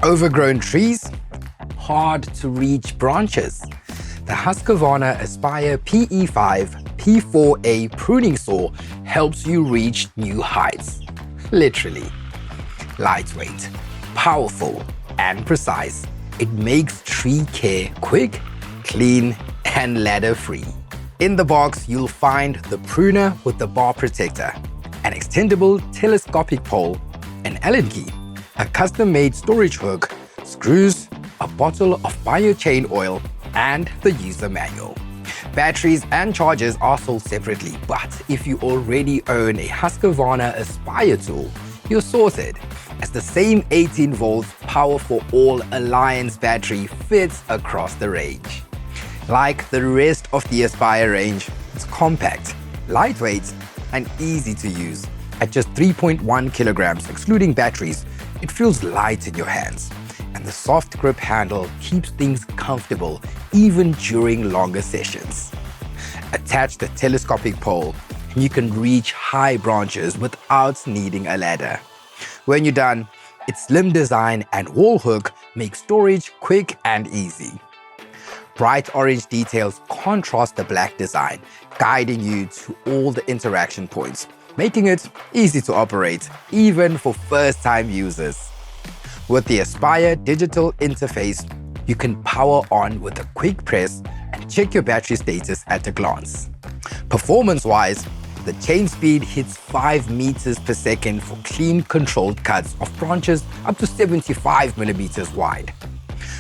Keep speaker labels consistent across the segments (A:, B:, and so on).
A: Overgrown trees? Hard to reach branches? The Husqvarna PE5 P4A pruning saw helps you reach new heights. Literally. Lightweight, powerful, and precise, it makes tree care quick, clean, and ladder-free. In the box, you'll find the pruner with the bar protector, an extendable telescopic pole, an Allen key, a custom-made storage hook, screws, a bottle of biochain oil, and the user manual. Batteries and chargers are sold separately, but if you already own a Husqvarna Aspire tool, you're sorted, as the same 18-volt Power for All Alliance battery fits across the range. Like the rest of the Aspire range, it's compact, lightweight, and easy to use. At just 3.1 kilograms, excluding batteries, it feels light in your hands, and the soft grip handle keeps things comfortable even during longer sessions. Attach the telescopic pole, and you can reach high branches without needing a ladder. When you're done, its slim design and wall hook make storage quick and easy. Bright orange details contrast the black design, guiding you to all the interaction points, making it easy to operate, even for first-time users. With the Aspire digital interface, you can power on with a quick press and check your battery status at a glance. Performance-wise, the chain speed hits 5 meters per second for clean, controlled cuts of branches up to 75 millimeters wide.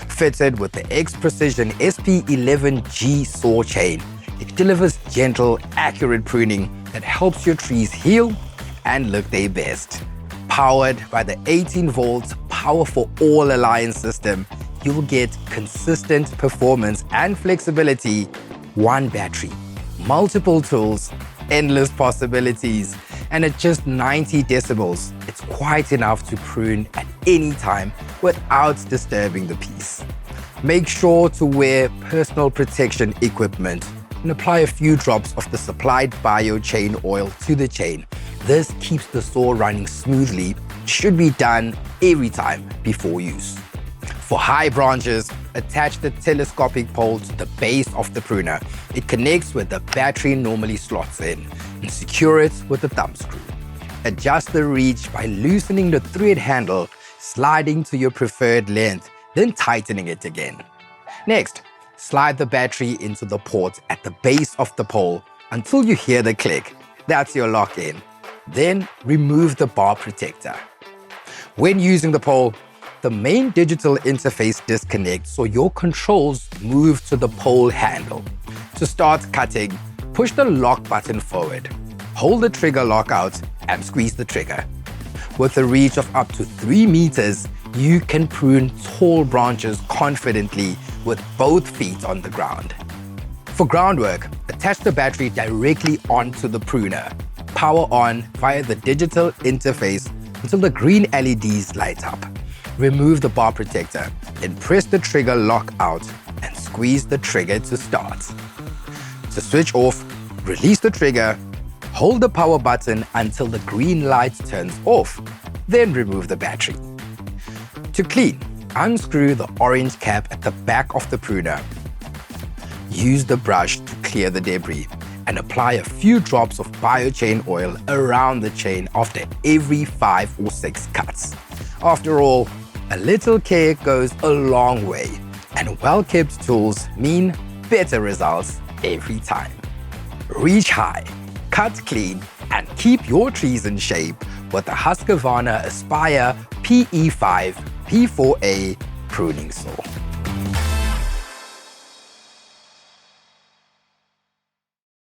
A: Fitted with the X-Precision SP11G saw chain, it delivers gentle, accurate pruning that helps your trees heal and look their best. Powered by the 18-volt Power for All Alliance system, you'll get consistent performance and flexibility, one battery, multiple tools, endless possibilities, and at just 90 decibels, it's quite enough to prune at any time without disturbing the piece. Make sure to wear personal protection equipment and apply a few drops of the supplied biochain oil to the chain. This keeps the saw running smoothly. It should be done every time before use. For high branches, attach the telescopic pole to the base of the pruner. It connects where the battery normally slots in, and secure it with a thumb screw. Adjust the reach by loosening the thread handle, sliding to your preferred length, then tightening it again. Next, slide the battery into the port at the base of the pole until you hear the click. That's your lock-in. Then remove the bar protector. When using the pole, the main digital interface disconnects so your controls move to the pole handle. To start cutting, push the lock button forward. Hold the trigger lock out and squeeze the trigger. With a reach of up to 3 meters, you can prune tall branches confidently with both feet on the ground. For groundwork, attach the battery directly onto the pruner. Power on via the digital interface until the green LEDs light up. Remove the bar protector, then press the trigger lock out and squeeze the trigger to start. To switch off, release the trigger, hold the power button until the green light turns off, then remove the battery. To clean, unscrew the orange cap at the back of the pruner. Use the brush to clear the debris and apply a few drops of biochain oil around the chain after every 5 or 6 cuts. After all, a little care goes a long way, and well-kept tools mean better results every time. Reach high, cut clean, and keep your trees in shape with the Husqvarna Aspire PE5 P4A pruning saw.